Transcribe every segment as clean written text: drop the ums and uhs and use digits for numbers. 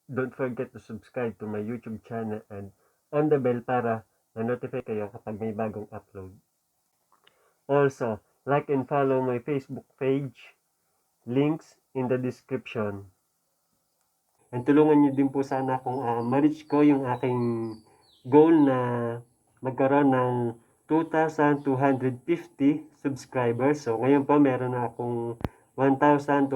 don't forget to subscribe to my YouTube channel and on the bell para na-notify kayo kapag may bagong upload. Also, like and follow my Facebook page, links in the description. And tulungan niyo din po sana kung ma-reach ko yung aking goal na magkaroon ng 2,250 subscribers. So, ngayon po meron na akong 1,280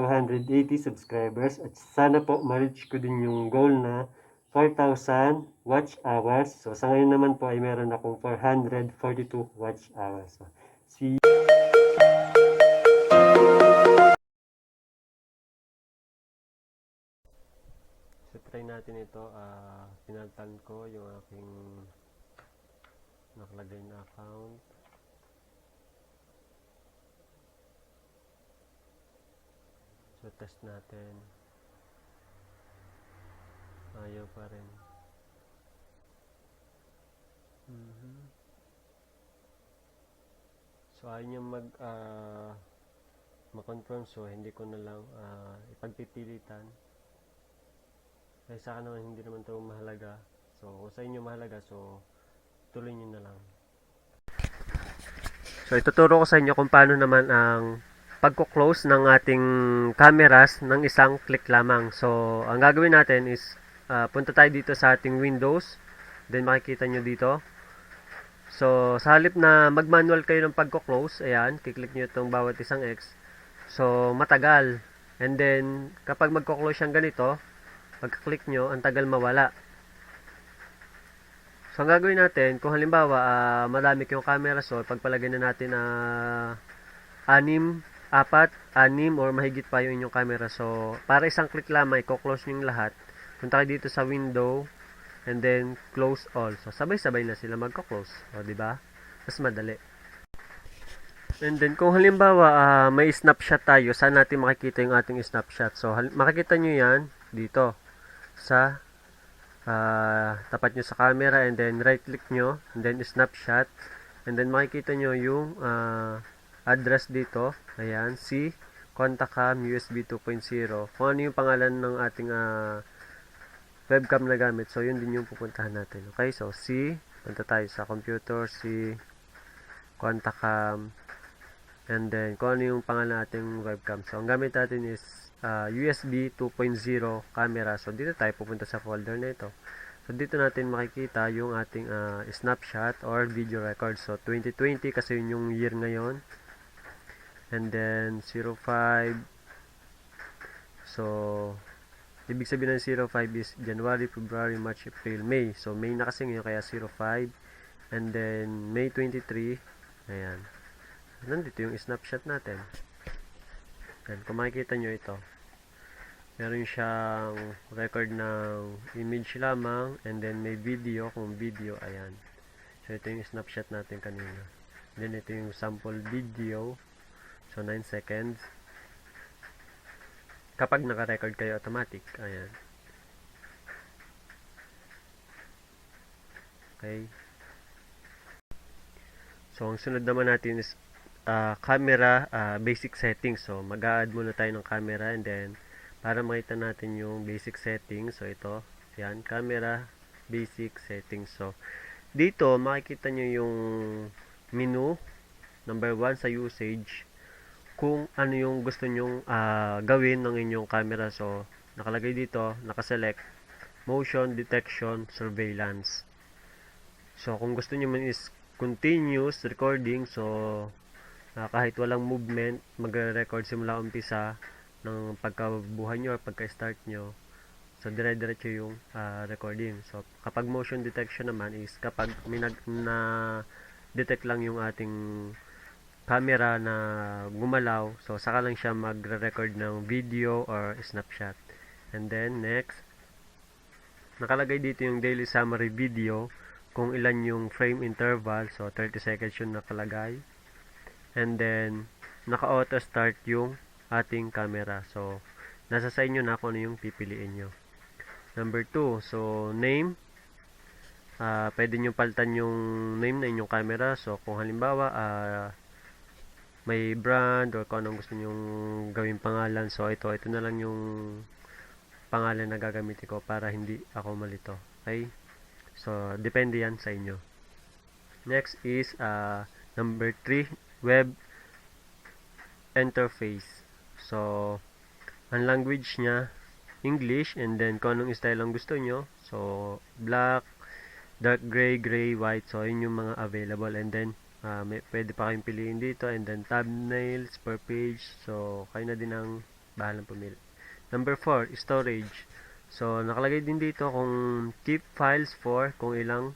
subscribers. At sana po ma-reach ko din yung goal na 4,000 watch hours. So, sa ngayon naman po ay meron akong 442 watch hours. So, see you. So, try natin ito. Pinaltan ko yung aking nakalagay na account. So, test natin. Ayaw pa rin. So, ayaw niya mag-confirm. So, hindi ko na lang ipagpipilitan. Kaya sa akin naman, hindi naman ito mahalaga. So, kung sa inyo mahalaga, so, tuloy nyo na lang. So, ituturo ko sa inyo kung paano naman ang pagko-close ng ating cameras ng isang click lamang. So, ang gagawin natin is, punta tayo dito sa ating Windows. Then, makikita nyo dito. So, sa halip na mag-manual kayo ng pagko-close, ayan, kiklik nyo itong bawat isang X. So, matagal. And then, kapag magko-close siyang ganito, pagka-click nyo, ang tagal mawala. So, ang gagawin natin, kung halimbawa, madami kayong camera, so, pagpalagay na natin na 6, 4, 6, or mahigit pa yung inyong camera. So, para isang click lamang, i-close nyo yung lahat. Punta kayo dito sa window, and then, close all. So, sabay-sabay na sila magko-close. O, diba? Mas madali. And then, kung halimbawa, may snapshot tayo, saan natin makikita yung ating snapshot? So, makikita nyo yan, dito. Sa tapat nyo sa camera, and then right click nyo, and then snapshot, and then makikita nyo yung address dito, ayan, C Contacam USB 2.0, kung ano yung pangalan ng ating webcam na gamit. So yun din yung pupuntahan natin. Okay, so C, punta tayo sa computer, C Contacam, and then kung ano yung pangalan nating webcam. So ang gamit natin is USB 2.0 camera. So dito tayo pupunta sa folder na ito. So dito natin makikita yung ating snapshot or video record. So 2020 kasi yun yung year ngayon. And then 05. So ibig sabihin ng 05 is January, February, March, April, May. So May na kasi ngayon kaya 05. And then May 23. Ayan. Nandito yung snapshot natin. Yan, kung makikita nyo ito, meron siyang record ng image lamang, and then may video, kung video, ayan. So ito yung snapshot natin kanina. Then ito yung sample video, so 9 seconds. Kapag naka-record kayo automatic, ayan. Okay. So ang sunod naman natin is camera basic settings. So mag-a-add muna tayo ng camera, and then para makita natin yung basic settings, so ito, yan, camera basic settings. So dito makikita nyo yung menu, number 1 sa usage, kung ano yung gusto nyong gawin ng inyong camera. So nakalagay dito, nakaselect motion detection surveillance. So kung gusto nyo man is continuous recording, so kahit walang movement, magre-record simula umpisa ng pagkabuhay nyo or pagka-start nyo. So, dire-diretso yung recording. So, kapag motion detection naman is kapag may na-detect lang yung ating camera na gumalaw, so saka lang siya magre-record ng video or snapshot. And then, next, nakalagay dito yung daily summary video, kung ilan yung frame interval. So, 30 seconds yung nakalagay. And then, naka-auto start yung ating camera. So, nasa sa inyo na kung ano yung pipiliin nyo. Number 2, so name. Pwede nyo palitan yung name na inyong camera. So, kung halimbawa, may brand or kung anong gusto nyong gawing pangalan. So, ito na lang yung pangalan na gagamitin ko para hindi ako malito. Okay? So, depende yan sa inyo. Next is number 3, web interface. So, ang language niya, English, and then kung anong style ang gusto nyo. So, black, dark gray, gray, white. So, yun yung mga available. And then, pwede pa kayong piliin dito. And then, thumbnails per page. So, kayo na din ang bahalang pumili. Number 4, storage. So, nakalagay din dito kung keep files for kung ilang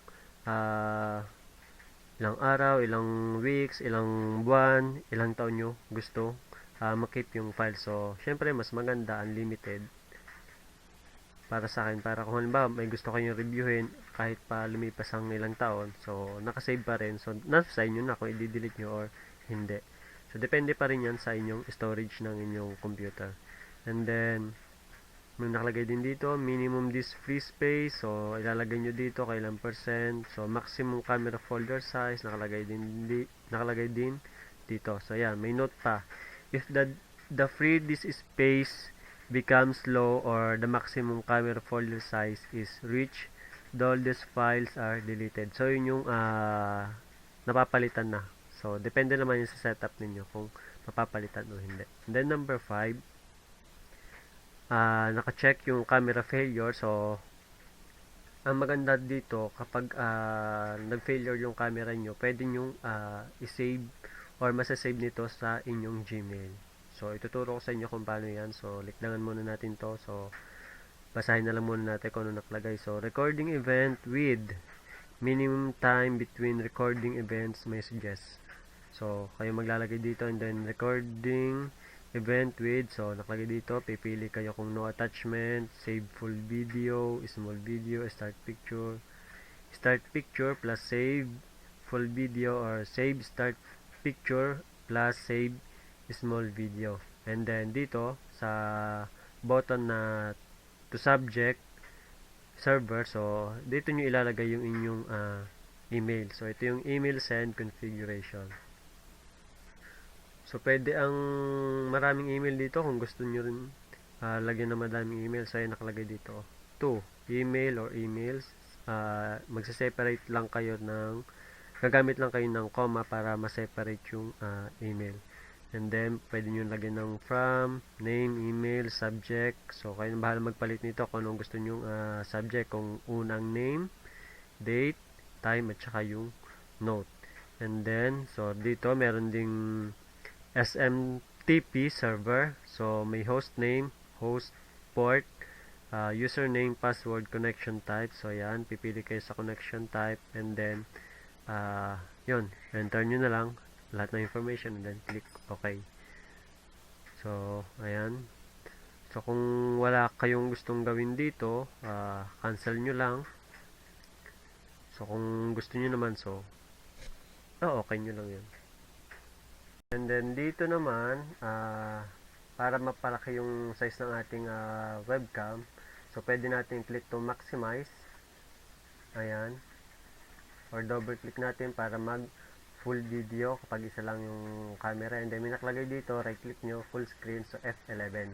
araw, ilang weeks, ilang buwan, ilang taon nyo gusto makip yung file. So, syempre, mas maganda, unlimited. Para sa akin, para kung halimbawa may gusto kayong reviewin kahit pa lumipas ang ilang taon, so nakasave pa rin. So nasa inyo na kung i-delete nyo or hindi. So depende pa rin yan sa inyong storage ng inyong computer. And then may nakalagay din dito minimum disk free space, so ilalagay nyo dito kailang percent. So maximum camera folder size nakalagay din dito. So yan, may note pa, if the free disk space becomes low or the maximum camera folder size is reached, all these files are deleted. So yun yung napapalitan na. So depende naman yung sa setup ninyo kung mapapalitan o hindi. And then number 5, naka-check yung camera failure. So ang maganda dito, kapag nag-failure yung camera nyo, pwede nyo i-save or masasave nito sa inyong Gmail. So, ituturo ko sa inyo kung paano yan. So, liklangan muna natin to. So, basahin na lang muna natin kung ano nakalagay. So, recording event with minimum time between recording events may suggest. So, kayo maglalagay dito and then recording event with. So, nakalagay dito. Pipili kayo kung no attachment, save full video, small video, start picture plus save full video or save start picture plus save small video. And then dito sa button na to subject server, so dito nyo ilalagay yung inyong email. So ito yung email send configuration. So pwede ang maraming email dito kung gusto nyo rin lagyan ng madaming email. So ayan nakalagay dito to email or emails. Magse-separate lang kayo ng gagamit lang kayo ng comma para ma-separate yung email. And then, pwede nyo lagyan ng from, name, email, subject. So, kayo na bahala magpalit nito kung anong gusto nyo subject. Kung unang name, date, time, at saka yung note. And then, so, dito, meron ding SMTP server. So, may host name, host port, username, password, connection type. So, yan, pipili kayo sa connection type. And then, yun, enter nyo na lang lahat ng information and then click OK. So, ayan. So, kung wala kayong gustong gawin dito, cancel nyo lang. So, kung gusto nyo naman, so, okay nyo lang yan. And then, dito naman, para mapalaki yung size ng ating webcam, so, pwede natin click to maximize. Ayan. Or double click natin para mag full video kapag isa lang yung camera. And then may nakalagay dito, right click nyo, full screen, so F11.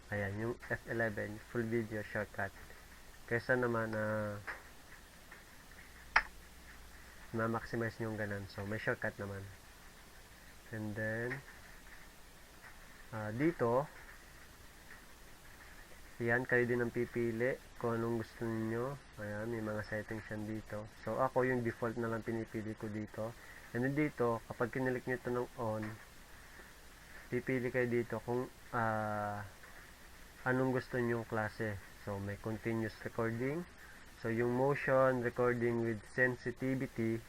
Ayan, yung F11 full video shortcut. Kaysa naman na maximize nyo yung ganun, so may shortcut naman. And then dito, ayan, kayo din ang pipili kung anong gusto niyo. Ayan, may mga settings yan dito. So, ako yung default na lang pinipili ko dito. And then dito, kapag kinilik nyo ito ng on, pipili kayo dito kung anong gusto nyo klase. So, may continuous recording. So, yung motion recording with sensitivity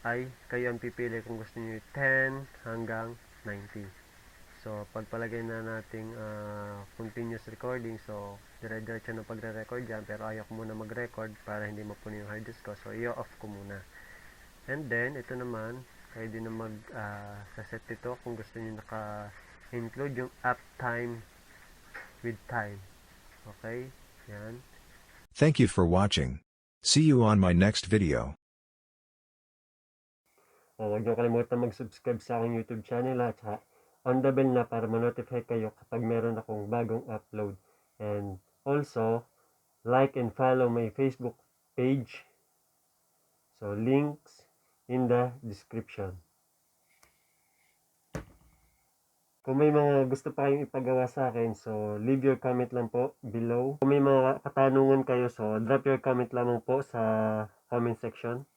ay kayo ang pipili kung gusto nyo 10 hanggang 90. So, pagpalagay na nating continuous recording, so, dire-diretso na pagre-record dyan, pero ayaw ko muna mag-record para hindi mapuno yung hard disk ko. So, i-off ko muna. And then, ito naman, kayo din na mag-set ito kung gusto nyo naka-include yung app time with time. Okay? Yan. Thank you for watching. See you on my next video. Huwag nyo kalimutan mag-subscribe sa aking YouTube channel at on the bell na para ma-notify kayo kapag meron akong bagong upload. And also, like and follow my Facebook page. So, links in the description. Kung may mga gusto pa kayong ipagawa sa akin, so leave your comment lang po below. Kung may mga katanungan kayo, so drop your comment lamang po sa comment section.